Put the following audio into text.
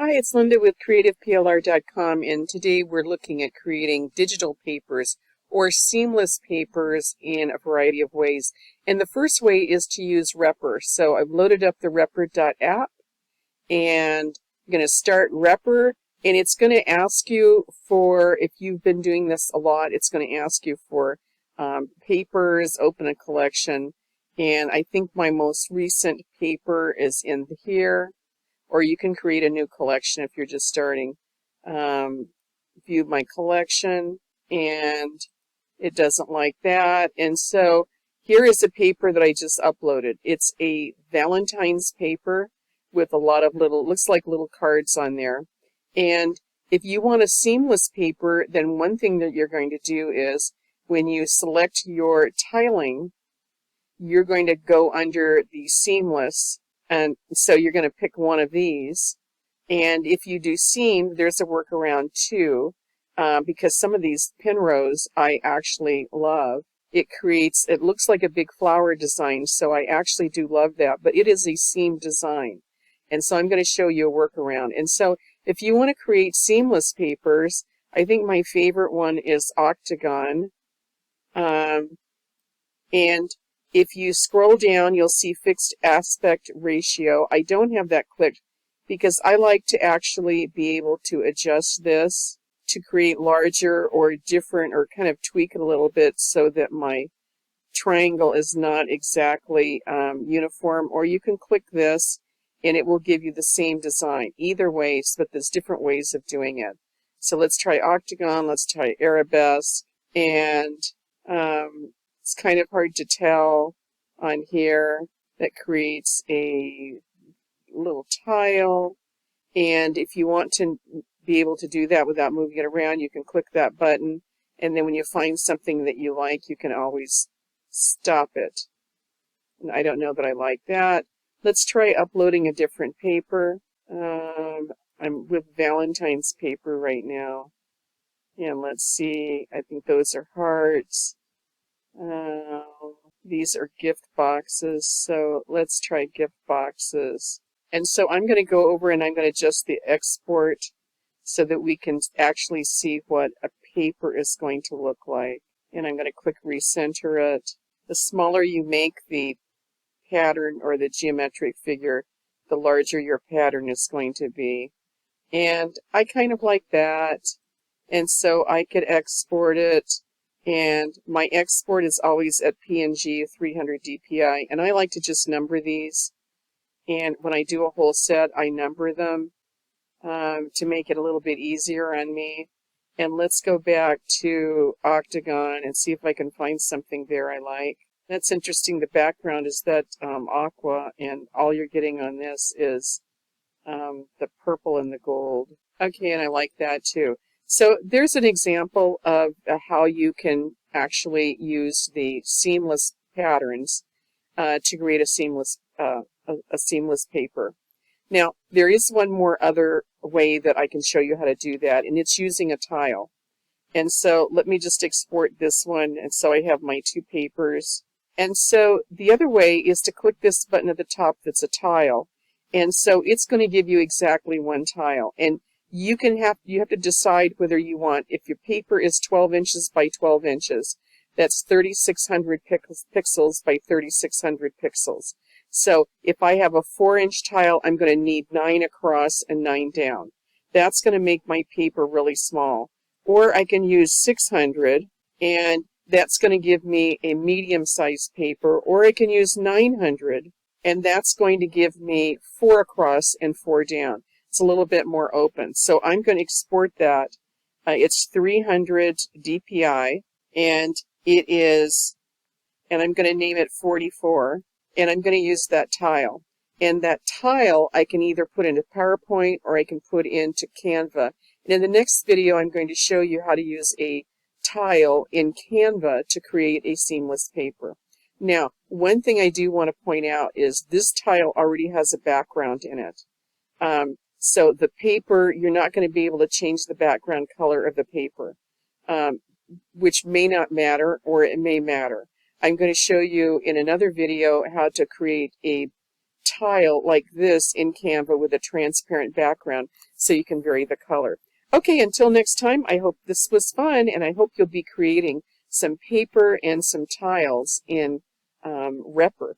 Hi, it's Linda with CreativePLR.com, and today we're looking at creating digital papers or seamless papers in a variety of ways. And the first way is to use Repr. So I've loaded up the Repr.app and I'm going to start Repr, and it's going to ask you for, if you've been doing this a lot, it's going to ask you for papers, open a collection, and I think my most recent paper is in here. Or you can create a new collection if you're just starting. View my collection, and it doesn't like that. And so here is a paper that I just uploaded. It's a Valentine's paper with a lot of little, looks like little cards on there. And if you want a seamless paper, then one thing that you're going to do is when you select your tiling, you're going to go under the seamless. And so you're going to pick one of these. And if you do seam, there's a workaround too, because some of these pin rows I actually love. It looks like a big flower design, so I actually do love that, but it is a seam design. And so I'm going to show you a workaround. And so if you want to create seamless papers, I think my favorite one is Octagon. And if you scroll down, you'll see fixed aspect ratio. I don't have that clicked because I like to actually be able to adjust this to create larger or different, or kind of tweak it a little bit so that my triangle is not exactly uniform. Or you can click this and it will give you the same design. Either way, but there's different ways of doing it. So let's try Octagon, let's try Arabesque, and it's kind of hard to tell on here. That creates a little tile. And if you want to be able to do that without moving it around, you can click that button. And then when you find something that you like, you can always stop it. And I don't know that I like that. Let's try uploading a different paper. I'm with Valentine's paper right now. And let's see, I think those are hearts. These are gift boxes, so let's try gift boxes. And so I'm going to go over and I'm going to adjust the export so that we can actually see what a paper is going to look like. And I'm going to click recenter it. The smaller you make the pattern or the geometric figure, the larger your pattern is going to be. And I kind of like that. And so I could export it. And my export is always at PNG 300 DPI, and I like to just number these. And when I do a whole set, I number them to make it a little bit easier on me. And let's go back to Octagon and see if I can find something there I like. That's interesting. The background is that aqua, and all you're getting on this is the purple and the gold. Okay, and I like that too. So there's an example of how you can actually use the seamless patterns to create a seamless paper. Now, there is one more other way that I can show you how to do that, and it's using a tile. And so let me just export this one, and so I have my two papers. And so the other way is to click this button at the top that's a tile. And so it's going to give you exactly one tile. And you have to decide whether you want, if your paper is 12 inches by 12 inches, that's 3,600 pixels by 3,600 pixels. So if I have a 4-inch tile, I'm going to need 9 across and 9 down. That's going to make my paper really small. Or I can use 600, and that's going to give me a medium-sized paper. Or I can use 900, and that's going to give me 4 across and 4 down. It's a little bit more open. So I'm going to export that. It's 300 DPI, and it is, and I'm going to name it 44, and I'm going to use that tile. And that tile I can either put into PowerPoint or I can put into Canva. And in the next video, I'm going to show you how to use a tile in Canva to create a seamless paper. Now, one thing I do want to point out is this tile already has a background in it. So the paper, you're not going to be able to change the background color of the paper, which may not matter, or it may matter. I'm going to show you in another video how to create a tile like this in Canva with a transparent background. so you can vary the color. Okay, until next time, I hope this was fun, and I hope you'll be creating some paper and some tiles in Repr.